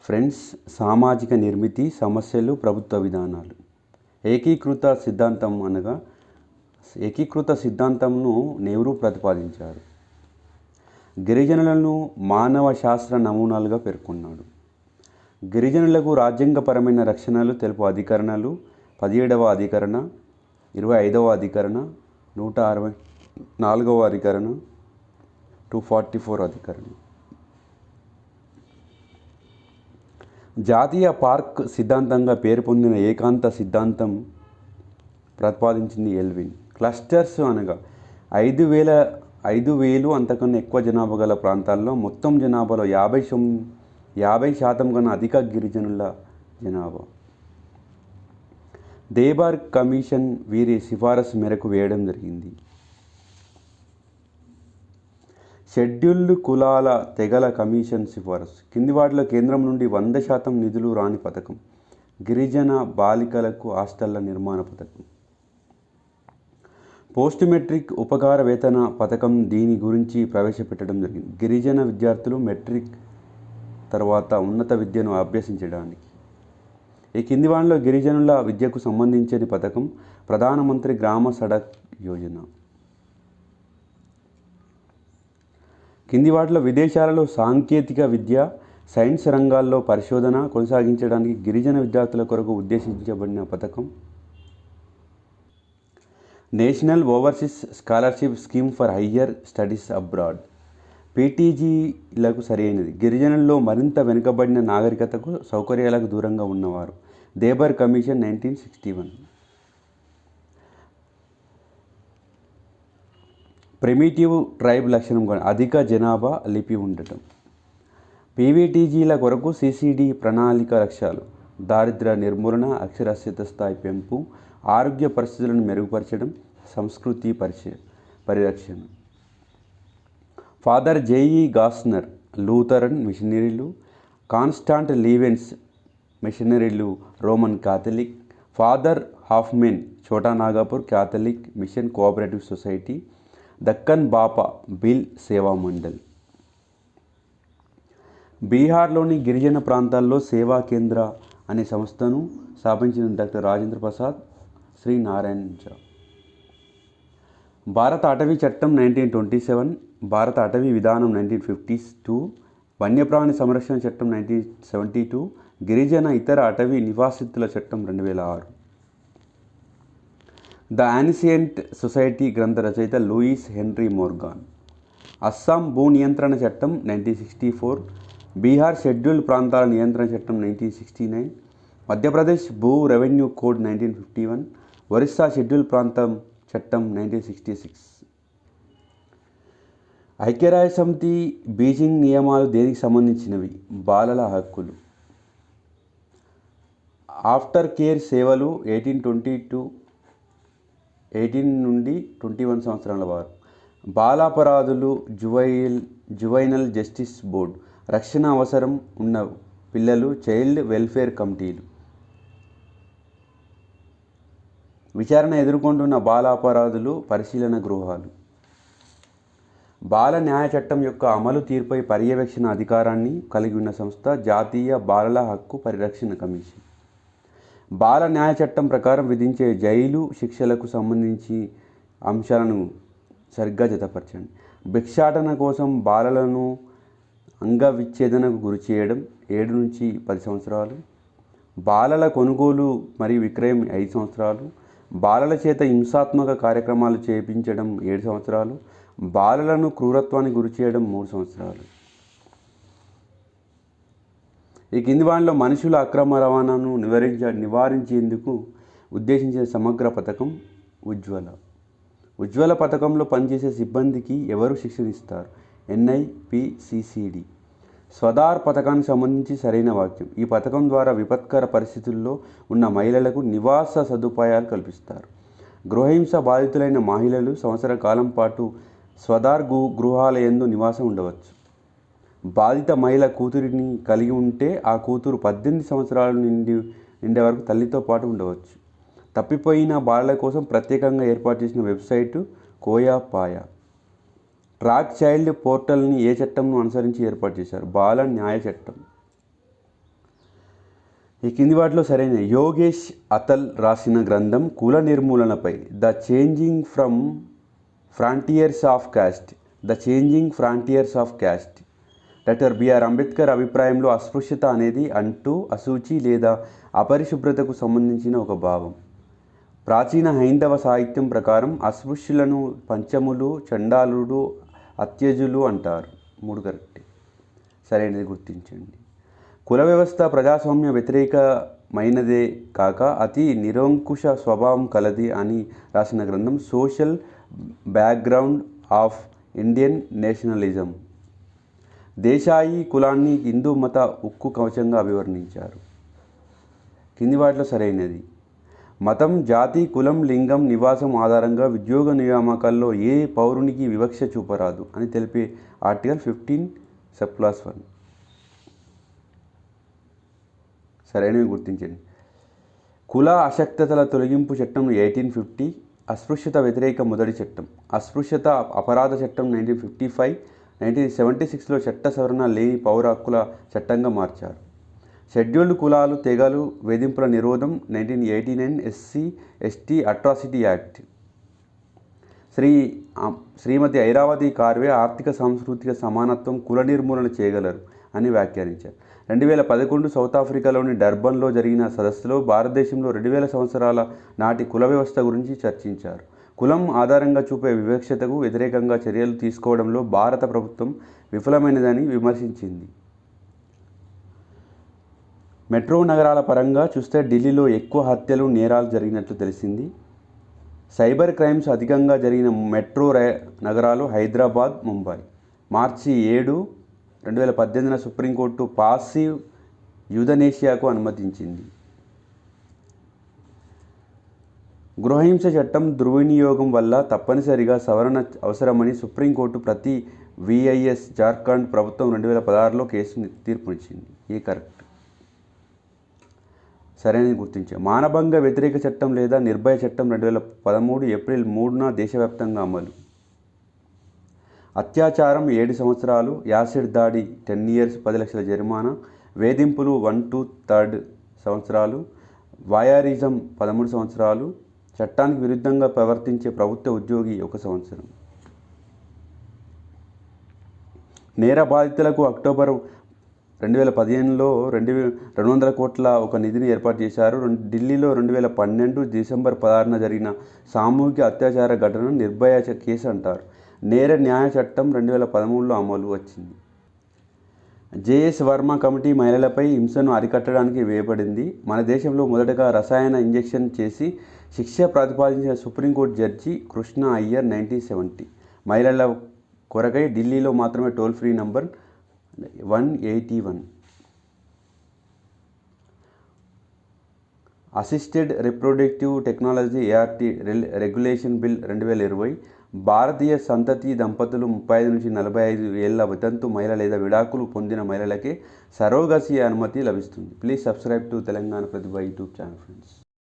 Friends, సామాజిక నిర్మితి, సమస్యలు, ప్రభుత్వ విధానాలు. ఏకీకృత సిద్ధాంతం అనగా ఏకీకృత సిద్ధాంతంను నెహ్రూ ప్రతిపాదించారు. గిరిజనులను మానవ శాస్త్ర నమూనాలుగా పేర్కొన్నాడు. గిరిజనులకు రాజ్యాంగపరమైన రక్షణలు తెలుపు అధికరణలు 17వ అధికరణ, 25వ అధికరణ, 164వ అధికరణ, 244 అధికరణ. జాతీయ పార్క్ సిద్ధాంతంగా పేరు పొందిన ఏకాంత సిద్ధాంతం ప్రతిపాదించింది ఎల్విన్. క్లస్టర్స్ అనగా 5,000 అంతకన్నా ఎక్కువ జనాభా గల ప్రాంతాల్లో మొత్తం జనాభాలో 50% కన్నా అధిక గిరిజనుల జనాభా. దేబార్ కమిషన్ వీరి సిఫారసు మేరకు వేయడం జరిగింది. షెడ్యూల్డ్ కులాల తెగల కమిషన్ సిఫారసు. కింది వాటిలో కేంద్రం నుండి 100% నిధులు రాని పథకం గిరిజన బాలికలకు హాస్టళ్ల నిర్మాణ పథకం. పోస్ట్ మెట్రిక్ ఉపకార వేతన పథకం దీని గురించి ప్రవేశపెట్టడం జరిగింది. గిరిజన విద్యార్థులు మెట్రిక్ తర్వాత ఉన్నత విద్యను అభ్యసించడానికి. ఈ కింది వాటిలో గిరిజనుల విద్యకు సంబంధించిన పథకం ప్రధానమంత్రి గ్రామ సడక్ యోజన. కింది వాటిలో విదేశాలలో సాంకేతిక విద్య, సైన్స్ రంగాల్లో పరిశోధన కొనసాగించడానికి గిరిజన విద్యార్థుల కొరకు ఉద్దేశించబడిన పథకం national overseas scholarship scheme for higher studies abroad. పీటీజీలకు సరైనది. గిరిజనుల్లో మరింత వెనుకబడిన నాగరికతకు సౌకర్యాలకు దూరంగా ఉన్నవారు. దేబర్ కమిషన్ 1961. ప్రిమిటివ్ ట్రైబ్ లక్షణం అధిక జనాభా లిపి ఉండటం. పీవీటీజీల కొరకు సిసిడి ప్రణాళిక లక్ష్యాలు దారిద్ర్య నిర్మూలన, అక్షరాస్యత స్థాయి పెంపు, ఆరోగ్య పరిస్థితులను మెరుగుపరచడం, సంస్కృతి పరిరక్షణ. ఫాదర్ జేఈ గాస్నర్ లూథరన్ మిషనరీలు, కాన్స్టాంట్ లీవెన్స్ మిషనరీలు Roman Catholic, father Hoffmann Chota Nagpur Catholic mission cooperative society, Deccan Bapa Bhil Seva Mandal. బీహార్లోని గిరిజన ప్రాంతాల్లో సేవా కేంద్ర అనే సంస్థను స్థాపించిన డాక్టర్ రాజేంద్ర ప్రసాద్, శ్రీ నారాయణ్ ఝా. భారత అటవీ చట్టం 1927, భారత అటవీ విధానం 1952, వన్యప్రాణి సంరక్షణ చట్టం 1972, గిరిజన ఇతర అటవీ నివాసితుల చట్టం 2006. ద యాన్సియంట్ సొసైటీ గ్రంథ రచయిత లూయిస్ హెన్రీ మోర్గాన్. అస్సాం భూ నియంత్రణ చట్టం 1964, బీహార్ షెడ్యూల్డ్ ప్రాంతాల నియంత్రణ చట్టం 1969, మధ్యప్రదేశ్ భూ రెవెన్యూ కోడ్ 1951, ఒరిస్సా షెడ్యూల్డ్ ప్రాంతం చట్టం 1966. ఐక్యరాజ్యసమితి బీజింగ్ నియమాలు దేనికి సంబంధించినవి? బాలల హక్కులు. ఆఫ్టర్ కేర్ సేవలు 18 నుండి 21 సంవత్సరాల వారు. బాలాపరాధులు జువైనల్ జస్టిస్ బోర్డు. రక్షణ అవసరం ఉన్న పిల్లలు చైల్డ్ వెల్ఫేర్ కమిటీలు. విచారణ ఎదుర్కొంటున్న బాలాపరాధులు పరిశీలన గృహాలు. బాల న్యాయ చట్టం యొక్క అమలు తీరుపై పర్యవేక్షణ అధికారాన్ని కలిగి ఉన్న సంస్థ జాతీయ బాలల హక్కు పరిరక్షణ కమిషన్. బాల న్యాయ చట్టం ప్రకారం విధించే జైలు శిక్షలకు సంబంధించి అంశాలను సరిగ్గా జతపరచండి. భిక్షాటన కోసం బాలలను అంగవిచ్ఛేదనకు గురి చేయడం 7 నుంచి 10 సంవత్సరాలు. బాలల కొనుగోలు మరియు విక్రయం 5 సంవత్సరాలు. బాలల చేత హింసాత్మక కార్యక్రమాలు చేయించడం 7 సంవత్సరాలు. బాలలను క్రూరత్వానికి గురి చేయడం 3 సంవత్సరాలు. ఈ కింది వాటిలో మనుషుల అక్రమ రవాణాను నివారించేందుకు ఉద్దేశించిన సమగ్ర పథకం ఉజ్వల. ఉజ్వల పథకంలో పనిచేసే సిబ్బందికి ఎవరు శిక్షణ ఇస్తారు? NIPCCD. స్వదార్ పథకానికి సంబంధించి సరైన వాక్యం. ఈ పథకం ద్వారా విపత్కర పరిస్థితుల్లో ఉన్న మహిళలకు నివాస సదుపాయాలు కల్పిస్తారు. గృహహింస బాధితులైన మహిళలు సంవత్సర కాలం పాటు స్వదార్ గృహాలయందు నివాసం ఉండవచ్చు. బాధిత మహిళ కూతురిని కలిగి ఉంటే ఆ కూతురు 18 సంవత్సరాలు నిండే వరకు తల్లితో పాటు ఉండవచ్చు. తప్పిపోయిన బాలల కోసం ప్రత్యేకంగా ఏర్పాటు చేసిన website Khoya Paya. Track child పోర్టల్ని ఏ చట్టంను అనుసరించి ఏర్పాటు చేశారు? బాల న్యాయ చట్టం. ఈ కింది వాటిలో సరైన యోగేష్ అతల్ రాసిన గ్రంథం కుల నిర్మూలనపై the changing frontiers of caste. Doctor BR Ambedkar అభిప్రాయంలో అస్పృశ్యత అనేది అశుచి లేదా అపరిశుభ్రతకు సంబంధించిన ఒక భావం. ప్రాచీన హైందవ సాహిత్యం ప్రకారం అస్పృశ్యులను పంచములు, చండాలుడు, అత్యజులు అంటారు. 3 కరెక్ట్. సరైనది గుర్తించండి. కుల వ్యవస్థ ప్రజాస్వామ్య వ్యతిరేకమైనదే కాక అతి నిరంకుశ స్వభావం కలది అని రాసిన గ్రంథం social background of Indian nationalism. Desai కులాన్ని హిందూ మత ఉక్కు కవచంగా అభివర్ణించారు. కింది వాటిలో సరైనది. మతం, జాతి, కులం, లింగం, నివాసం ఆధారంగా ఉద్యోగ నియామకాల్లో ఏ పౌరునికి వివక్ష చూపరాదు అని తెలిపే ఆర్టికల్ 15 సబ్ క్లాస్ 1. సరైనవి గుర్తించండి. కుల అశక్తతల తొలగింపు చట్టం 1850, అస్పృశ్యత వ్యతిరేక మొదటి చట్టం, అస్పృశ్యత అపరాధ చట్టం 1955, 1976లో చట్ట సవరణ లేని పౌర హక్కుల చట్టంగా మార్చారు. షెడ్యూల్డ్ కులాలు, తెగలు వేధింపుల నిరోధం 1989 SC/ST అట్రాసిటీ యాక్ట్. శ్రీమతి ఐరావతి కార్వే ఆర్థిక సాంస్కృతిక సమానత్వం, కుల నిర్మూలన చేయగలరు అని వ్యాఖ్యానించారు. 2011 సౌత్ ఆఫ్రికాలోని డర్బన్లో జరిగిన సదస్సులో భారతదేశంలో 2000 సంవత్సరాల నాటి కుల వ్యవస్థ గురించి చర్చించారు. కులం ఆధారంగా చూపే వివక్షతకు వ్యతిరేకంగా చర్యలు తీసుకోవడంలో భారత ప్రభుత్వం విఫలమైనదని విమర్శించింది. మెట్రో నగరాల పరంగా చూస్తే ఢిల్లీలో ఎక్కువ హత్యలు, నేరాలు జరిగినట్లు తెలిసింది. సైబర్ క్రైమ్స్ అధికంగా జరిగిన మెట్రో నగరాలు హైదరాబాద్, ముంబై. మార్చి 7, 2018 సుప్రీంకోర్టు పాసివ్ యూథనేషియాకు అనుమతించింది. గృహహింస చట్టం దుర్వినియోగం వల్ల తప్పనిసరిగా సవరణ అవసరమని సుప్రీంకోర్టు ప్రతి విఐఎస్ జార్ఖండ్ ప్రభుత్వం 2016లో కేసు తీర్పునిచ్చింది. ఏ కరెక్ట్. సరైనది గుర్తించాం. మానభంగ వ్యతిరేక చట్టం లేదా నిర్భయ చట్టం 2013 ఏప్రిల్ 3న దేశవ్యాప్తంగా అమలు. అత్యాచారం 7 సంవత్సరాలు, యాసిడ్ దాడి 10 years 10 లక్షల జరిమానా, వేధింపులు 1 to 3 సంవత్సరాలు, వాయారిజం 13 సంవత్సరాలు, చట్టానికి విరుద్ధంగా ప్రవర్తించే ప్రభుత్వ ఉద్యోగి 1 సంవత్సరం. నేర బాధితులకు అక్టోబర్ 2015లో 200 కోట్ల ఒక నిధిని ఏర్పాటు చేశారు. ఢిల్లీలో 2012 డిసెంబర్ 16న జరిగిన సామూహిక అత్యాచార ఘటన నిర్భయ కేసు అంటారు. నేర న్యాయ చట్టం 2013లో అమలు వచ్చింది. జేఎస్ వర్మ కమిటీ మహిళలపై హింసను అరికట్టడానికి వేయబడింది. మన దేశంలో మొదటగా రసాయన ఇంజెక్షన్ చేసి శిక్ష ప్రతిపాదించిన సుప్రీంకోర్టు జడ్జి కృష్ణ అయ్యర్ 1970. మహిళల కొరకై ఢిల్లీలో మాత్రమే toll free number 181. Assisted reproductive technology ART regulation bill 2020. భారతీయ సంతతి దంపతులు 35 నుంచి 45 ఏళ్ల వితంతు మహిళ లేదా విడాకులు పొందిన మహిళలకే సరోగసీ అనుమతి లభిస్తుంది. Please subscribe to Telangana Pratibha YouTube channel friends.